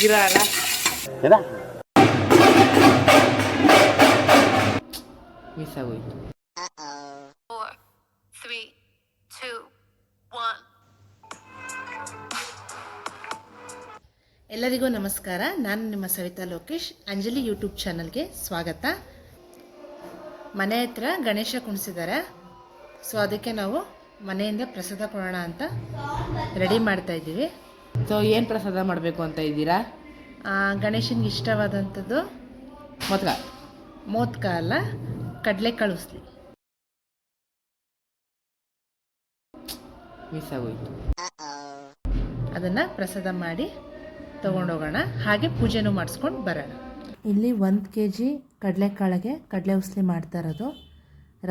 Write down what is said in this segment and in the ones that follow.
ಇರಲ್ಲ ಮಿಸ್ ಆಗೋಯ್ತು. 4, 3, 2, 1. ಎಲ್ಲರಿಗೂ ನಮಸ್ಕಾರ. ನಾನು ನಿಮ್ಮ ಸವಿತಾ ಲೋಕೇಶ್. ಅಂಜಲಿ ಯೂಟ್ಯೂಬ್ ಚಾನಲ್ಗೆ ಸ್ವಾಗತ. ಮನೆ ಹತ್ರ ಗಣೇಶ ಕುಣಿಸಿದ್ದಾರೆ. ಸೊ ಅದಕ್ಕೆ ನಾವು ಮನೆಯಿಂದ ಪ್ರಸಾದ ಕೊಡೋಣ ಅಂತ ರೆಡಿ ಮಾಡ್ತಾ ಇದ್ದೀವಿ. ಸೊ ಏನು ಪ್ರಸಾದ ಮಾಡಬೇಕು ಅಂತ ಇದ್ದೀರಾ? ಗಣೇಶನಿಗೆ ಇಷ್ಟವಾದಂಥದ್ದು ಮೋದಕ ಅಲ್ಲ, ಕಡಲೆಕಾಳು ಉಸ್ಲಿ. ಮಿಸ್ ಆಗೋಯ್ತು. ಅದನ್ನು ಪ್ರಸಾದ ಮಾಡಿ ತೊಗೊಂಡೋಗೋಣ, ಹಾಗೆ ಪೂಜೆನೂ ಮಾಡಿಸ್ಕೊಂಡು ಬರೋಣ. ಇಲ್ಲಿ 1 kg ಕಡಲೆಕಾಳಿಗೆ ಕಡಲೆ ಉಸ್ಲಿ ಮಾಡ್ತಾ ಇರೋದು.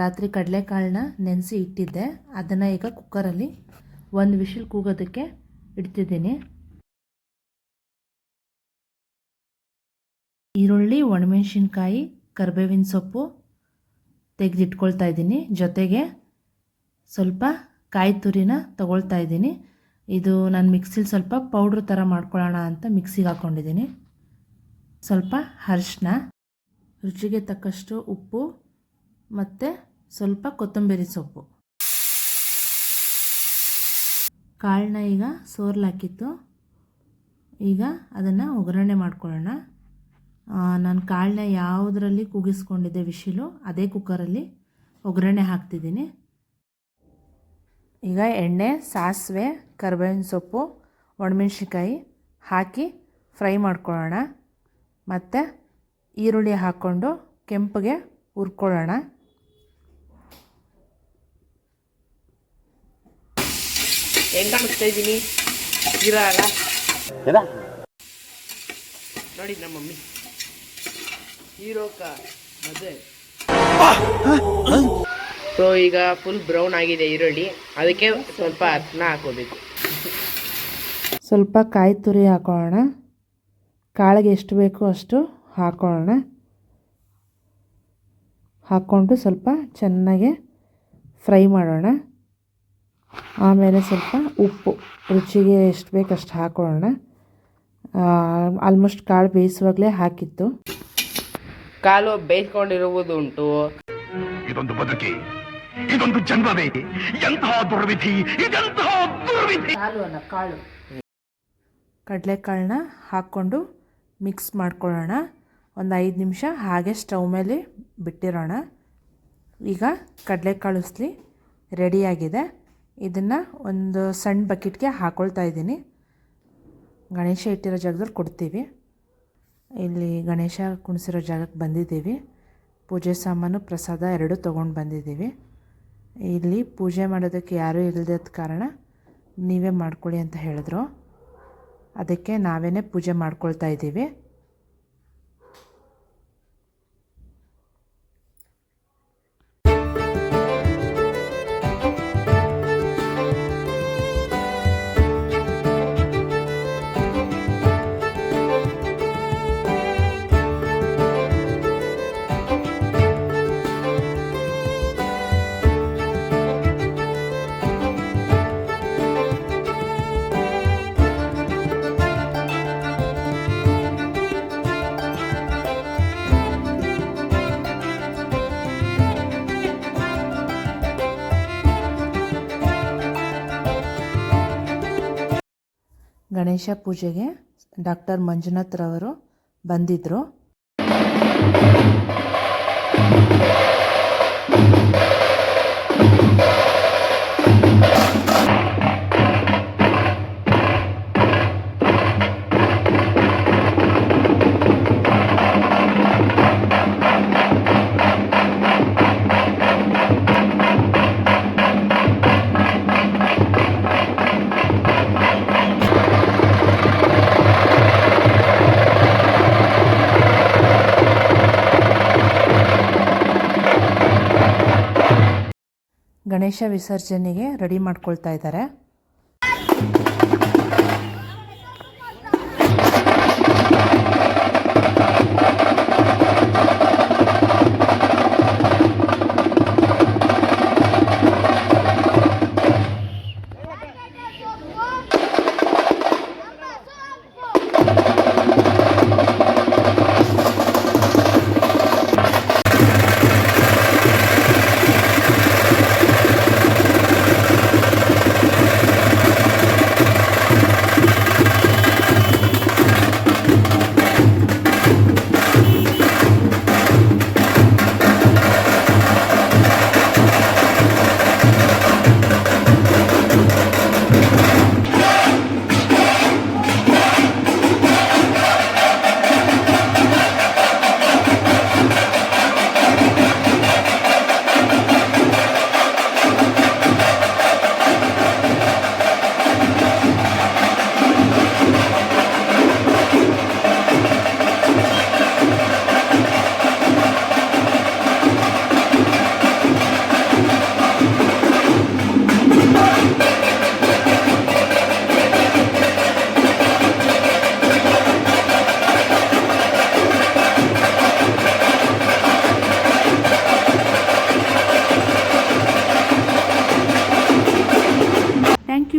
ರಾತ್ರಿ ಕಡಲೆಕಾಳನ್ನ ನೆನೆಸಿ ಇಟ್ಟಿದ್ದೆ. ಅದನ್ನು ಈಗ ಕುಕ್ಕರಲ್ಲಿ 1 ವಿಷಲ್ ಕೂಗೋದಕ್ಕೆ ಇಡ್ತಿದ್ದೀನಿ. ಈರುಳ್ಳಿ, ಒಣಮೆಣಸಿನ್ಕಾಯಿ, ಕರಿಬೇವಿನ ಸೊಪ್ಪು ತೆಗೆದಿಟ್ಕೊಳ್ತಾ ಇದ್ದೀನಿ. ಜೊತೆಗೆ ಸ್ವಲ್ಪ ಕಾಯಿ ತುರಿನ ತಗೊಳ್ತಾ ಇದ್ದೀನಿ. ಇದು ನಾನು ಮಿಕ್ಸಿಲಿ ಸ್ವಲ್ಪ ಪೌಡ್ರ್ ಥರ ಮಾಡ್ಕೊಳ್ಳೋಣ ಅಂತ ಮಿಕ್ಸಿಗೆ ಹಾಕ್ಕೊಂಡಿದ್ದೀನಿ. ಸ್ವಲ್ಪ ಅರಿಶಿನ, ರುಚಿಗೆ ತಕ್ಕಷ್ಟು ಉಪ್ಪು ಮತ್ತು ಸ್ವಲ್ಪ ಕೊತ್ತಂಬರಿ ಸೊಪ್ಪು. ಕಾಳನ್ನ ಈಗ ಸೋರ್ಲಾಕಿತ್ತು. ಈಗ ಅದನ್ನು ಒಗ್ಗರಣೆ ಮಾಡ್ಕೊಳ್ಳೋಣ. ನಾನು ಕಾಳನ್ನ ಯಾವುದರಲ್ಲಿ ಕೂಗಿಸ್ಕೊಂಡಿದ್ದೆ ವಿಶಿಲು, ಅದೇ ಕುಕ್ಕರಲ್ಲಿ ಒಗ್ಗರಣೆ ಹಾಕ್ತಿದ್ದೀನಿ. ಈಗ ಎಣ್ಣೆ, ಸಾಸಿವೆ, ಕರಿಬೇವಿನ ಸೊಪ್ಪು, ಒಣಮೆಣ್ಸಿನ್ಕಾಯಿ ಹಾಕಿ ಫ್ರೈ ಮಾಡ್ಕೊಳ್ಳೋಣ. ಮತ್ತು ಈರುಳ್ಳಿ ಹಾಕ್ಕೊಂಡು ಕೆಂಪಗೆ ಹುರ್ಕೊಳ್ಳೋಣ. ಹೆಂಗೆ ಕಾಣಿಸ್ತಾ ಇದ್ದೀನಿ? ಇರಲ್ಲ ನೋಡಿ ನಮ್ಮ ಮಮ್ಮಿ ಹೀರೋಕ ಮದುವೆ. ಸೊ ಈಗ ಫುಲ್ ಬ್ರೌನ್ ಆಗಿದೆ ಈರುಳ್ಳಿ, ಅದಕ್ಕೆ ಸ್ವಲ್ಪ ಅರ್ಶಿನ ಹಾಕೋಬೇಕು. ಸ್ವಲ್ಪ ಕಾಯಿ ತುರಿ ಹಾಕೊಳ್ಳೋಣ. ಕಾಳಿಗೆ ಎಷ್ಟು ಬೇಕೋ ಅಷ್ಟು ಹಾಕೊಳ್ಳೋಣ. ಹಾಕ್ಕೊಂಡು ಸ್ವಲ್ಪ ಚೆನ್ನಾಗಿ ಫ್ರೈ ಮಾಡೋಣ. ಆಮೇಲೆ ಸ್ವಲ್ಪ ಉಪ್ಪು ರುಚಿಗೆ ಎಷ್ಟು ಬೇಕು ಅಷ್ಟು ಹಾಕೊಳ್ಳೋಣ. ಆಲ್ಮೋಸ್ಟ್ ಕಾಳು ಬೇಯಿಸುವಾಗಲೇ ಹಾಕಿತ್ತು. ಕಾಲು ಬೇಯಿಸ್ಕೊಂಡಿರುವುದು ಉಂಟು. ಇದೊಂದು ಬದುಕಿ, ಇದೊಂದು ಜನ್ಮವೇ, ಎಂತಹ ದುರ್ವಿಧಿ, ಇದೆಂತಹ ದುರ್ವಿಧಿ. ಕಾಳು ಕಡಲೆಕಾಳನ್ನ ಹಾಕ್ಕೊಂಡು ಮಿಕ್ಸ್ ಮಾಡ್ಕೊಳ್ಳೋಣ. ಒಂದು 5 ನಿಮಿಷ ಹಾಗೆ ಸ್ಟವ್ ಮೇಲೆ ಬಿಟ್ಟಿರೋಣ. ಈಗ ಕಡಲೆಕಾಳು ಉಸ್ಲಿ ರೆಡಿಯಾಗಿದೆ. ಇದನ್ನು ಒಂದು ಸಣ್ಣ ಬಕೆಟ್ಗೆ ಹಾಕ್ಕೊಳ್ತಾ ಇದ್ದೀನಿ. ಗಣೇಶ ಇಟ್ಟಿರೋ ಜಾಗದಲ್ಲಿ ಕೊಡ್ತೀವಿ. ಇಲ್ಲಿ ಗಣೇಶ ಕುಣಿಸಿರೋ ಜಾಗಕ್ಕೆ ಬಂದಿದ್ದೀವಿ. ಪೂಜೆ ಸಾಮಾನು, ಪ್ರಸಾದ ಎರಡೂ ತೊಗೊಂಡು ಬಂದಿದ್ದೀವಿ. ಇಲ್ಲಿ ಪೂಜೆ ಮಾಡೋದಕ್ಕೆ ಯಾರೂ ಇಲ್ಲದ ಕಾರಣ ನೀವೇ ಮಾಡ್ಕೊಳ್ಳಿ ಅಂತ ಹೇಳಿದ್ರು. ಅದಕ್ಕೆ ನಾವೇ ಪೂಜೆ ಮಾಡ್ಕೊಳ್ತಾ ಇದ್ದೀವಿ. ಗಣೇಶ ಪೂಜೆಗೆ ಡಾಕ್ಟರ್ ಮಂಜುನಾಥ್ ರವರು ಬಂದಿದ್ದರು. ಗಣೇಶ ವಿಸರ್ಜನೆಗೆ ರೆಡಿ ಮಾಡ್ಕೊಳ್ತಾ ಇದ್ದಾರೆ.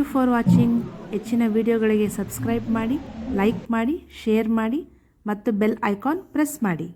You for watching. ಹೆಚ್ಚಿನ ವಿಡಿಯೋಗಳಿಗೆ ಸಬ್ಸ್ಕ್ರೈಬ್ ಮಾಡಿ, ಲೈಕ್ ಮಾಡಿ, ಶೇರ್ ಮಾಡಿ ಮತ್ತು ಬೆಲ್ ಐಕಾನ್ ಪ್ರೆಸ್ ಮಾಡಿ.